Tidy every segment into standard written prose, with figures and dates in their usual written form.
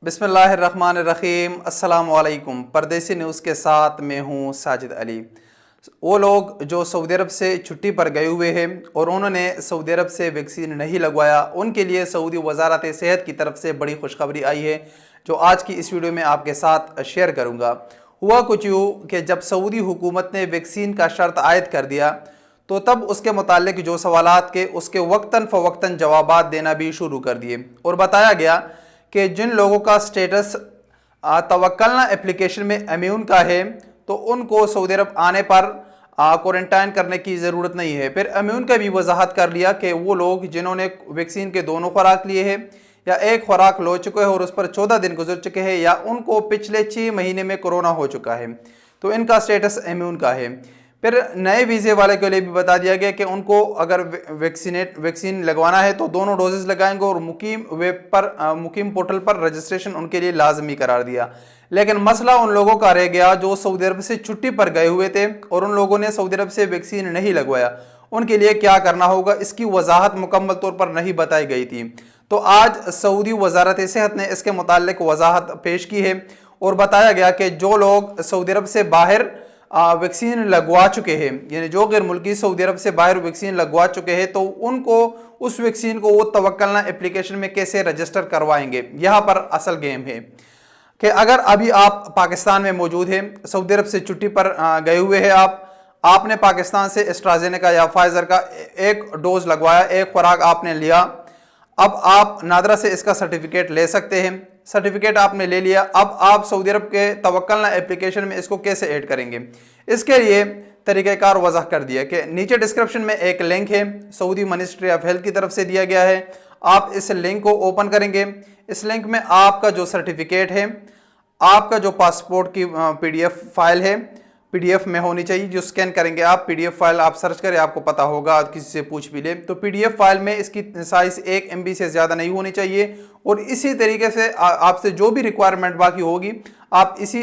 बिस्मिल्लाहिर्रहमानिर्रहीम। अस्सलाम वालेकुम। परदेसी न्यूज़ के साथ मैं हूँ साजिद अली। वो लोग जो सऊदी अरब से छुट्टी पर गए हुए हैं और उन्होंने सऊदी अरब से वैक्सीन नहीं लगवाया, उनके लिए सऊदी वजारत सेहत की तरफ से बड़ी खुशखबरी आई है, जो आज की इस वीडियो में आपके साथ शेयर करूँगा। हुआ कुछ यूँ कि जब सऊदी हुकूमत ने वैक्सीन का शर्त आयद कर दिया तो तब उसके मुतालिक जो सवालात के उसके वक्तन फ़वक्तन जवाबात देना भी शुरू कर दिए और बताया गया कि जिन लोगों का स्टेटस तवक्कलना एप्लीकेशन में इम्यून का है तो उनको सऊदी अरब आने पर क्वारंटाइन करने की ज़रूरत नहीं है। फिर इम्यून का भी वजाहत कर लिया कि वो लोग जिन्होंने वैक्सीन के दोनों खुराक लिए हैं या एक खुराक लो चुके हैं और उस पर 14 दिन गुजर चुके हैं या उनको पिछले 6 महीने में कोरोना हो चुका है तो इनका स्टेटस इम्यून का है। फिर नए वीज़े वाले के लिए भी बता दिया गया कि उनको अगर वैक्सीन लगवाना है तो दोनों डोजेस लगाएंगे और मुकीम पोर्टल पर रजिस्ट्रेशन उनके लिए लाजमी करार दिया। लेकिन मसला उन लोगों का रह गया जो सऊदी अरब से छुट्टी पर गए हुए थे और उन लोगों ने सऊदी अरब से वैक्सीन नहीं लगवाया, उनके लिए क्या करना होगा, इसकी वजाहत मुकम्मल तौर पर नहीं बताई गई थी। तो आज सऊदी वजारत सेहत ने इसके मुतालिक वजाहत पेश की है और बताया गया कि जो लोग सऊदी अरब से बाहर वैक्सीन लगवा चुके हैं, यानी जो गैर मुल्की सऊदी अरब से बाहर वैक्सीन लगवा चुके हैं, तो उनको उस वैक्सीन को वो तवक्कलना एप्लीकेशन में कैसे रजिस्टर करवाएंगे। यहाँ पर असल गेम है कि अगर अभी आप पाकिस्तान में मौजूद हैं, सऊदी अरब से छुट्टी पर गए हुए हैं, आपने पाकिस्तान से एस्ट्राजेनेका या फाइजर का एक डोज लगवाया, एक खुराक आपने लिया, अब आप नादरा से इसका सर्टिफिकेट ले सकते हैं। सर्टिफिकेट आपने ले लिया, अब आप सऊदी अरब के तवक्कलना एप्लीकेशन में इसको कैसे ऐड करेंगे, इसके लिए तरीक़ाकार वज़ह कर दिया कि नीचे डिस्क्रिप्शन में एक लिंक है, सऊदी मिनिस्ट्री ऑफ हेल्थ की तरफ से दिया गया है। आप इस लिंक को ओपन करेंगे, इस लिंक में आपका जो सर्टिफिकेट है, आपका जो पासपोर्ट की PDF फाइल है, PDF में होनी चाहिए, जो स्कैन करेंगे आप, PDF फाइल आप सर्च करें, आपको पता होगा, किसी से पूछ भी ले तो PDF फाइल में इसकी साइज़ 1 MB से ज़्यादा नहीं होनी चाहिए। और इसी तरीके से आपसे जो भी रिक्वायरमेंट बाकी होगी आप इसी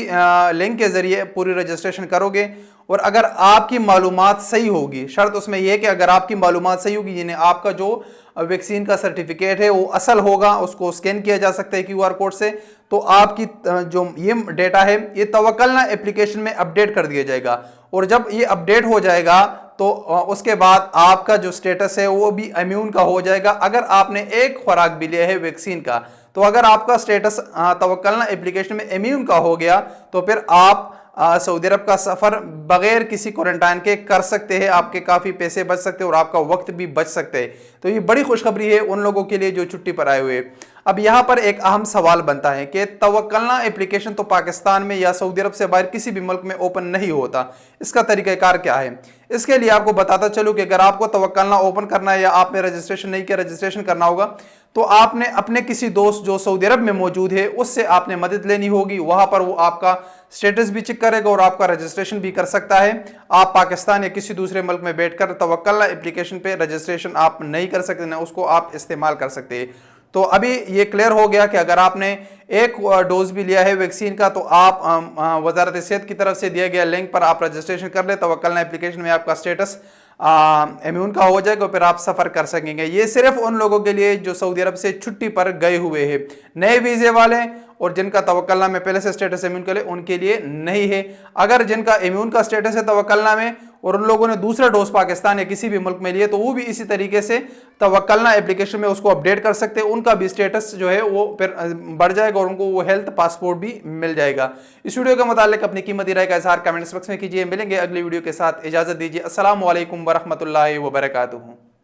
लिंक के ज़रिए पूरी रजिस्ट्रेशन करोगे। और अगर आपकी मालूमात सही होगी, शर्त उसमें यह है कि अगर आपकी मालूमात सही होगी, यानी आपका जो वैक्सीन का सर्टिफिकेट है वो असल होगा, उसको स्कैन किया जा सकता है QR कोड से, तो आपकी जो ये डेटा है ये तवक्कलना एप्लीकेशन में अपडेट कर दिया जाएगा। और जब ये अपडेट हो जाएगा तो उसके बाद आपका जो स्टेटस है वो भी इम्यून का हो जाएगा। अगर आपने एक खुराक भी लिया है वैक्सीन का, तो अगर आपका स्टेटस तवक्कलना एप्लीकेशन में इम्यून का हो गया तो फिर आप सऊदी अरब का सफ़र बगैर किसी क्वारंटाइन के कर सकते हैं, आपके काफ़ी पैसे बच सकते हैं और आपका वक्त भी बच सकते हैं। तो ये बड़ी खुशखबरी है उन लोगों के लिए जो छुट्टी पर आए हुए। अब यहाँ पर एक अहम सवाल बनता है कि तवक्कलना एप्लीकेशन तो पाकिस्तान में या सऊदी अरब से बाहर किसी भी मुल्क में ओपन नहीं होता, इसका तरीक़ाकार क्या है। इसके लिए आपको बताता चलूँ कि अगर आपको तवक्कलना ओपन करना है या आपने रजिस्ट्रेशन नहीं किया, रजिस्ट्रेशन करना होगा, तो आपने अपने किसी दोस्त जो सऊदी अरब में मौजूद है उससे आपने मदद लेनी होगी। वहाँ पर वो आपका स्टेटस भी चेक करेगा और आपका रजिस्ट्रेशन भी कर सकता है। आप पाकिस्तान या किसी दूसरे मुल्क में बैठकर तवक्कलना एप्लीकेशन पे रजिस्ट्रेशन आप नहीं कर सकते, ना उसको आप इस्तेमाल कर सकते हैं। तो अभी ये क्लियर हो गया कि अगर आपने एक डोज भी लिया है वैक्सीन का तो आप वजारत सेहत की तरफ से दिया गया लिंक पर आप रजिस्ट्रेशन कर ले, तवक्कलना एप्लीकेशन में आपका स्टेटस इम्यून का हो जाएगा, फिर आप सफ़र कर सकेंगे। ये सिर्फ उन लोगों के लिए जो सऊदी अरब से छुट्टी पर गए हुए हैं, नए वीज़े वाले और जिनका तवक्कलना में पहले से स्टेटस इम्यून के लिए, उनके लिए नहीं है। अगर जिनका इम्यून का स्टेटस है तवक्कलना में और उन लोगों ने दूसरा डोज पाकिस्तान या किसी भी मुल्क में लिए, तो वो भी इसी तरीके से तवक्कलना एप्लीकेशन में उसको अपडेट कर सकते हैं, उनका भी स्टेटस जो है वो फिर बढ़ जाएगा और उनको वो हेल्थ पासपोर्ट भी मिल जाएगा। इस वीडियो के मुतालिक अपनी कीमती राय का इजहार कमेंट्स बॉक्स में कीजिए। मिलेंगे अगली वीडियो के साथ, इजाज़त दीजिए। अस्सलामु अलैकुम वरहमतुल्लाहि वबरकातुहू।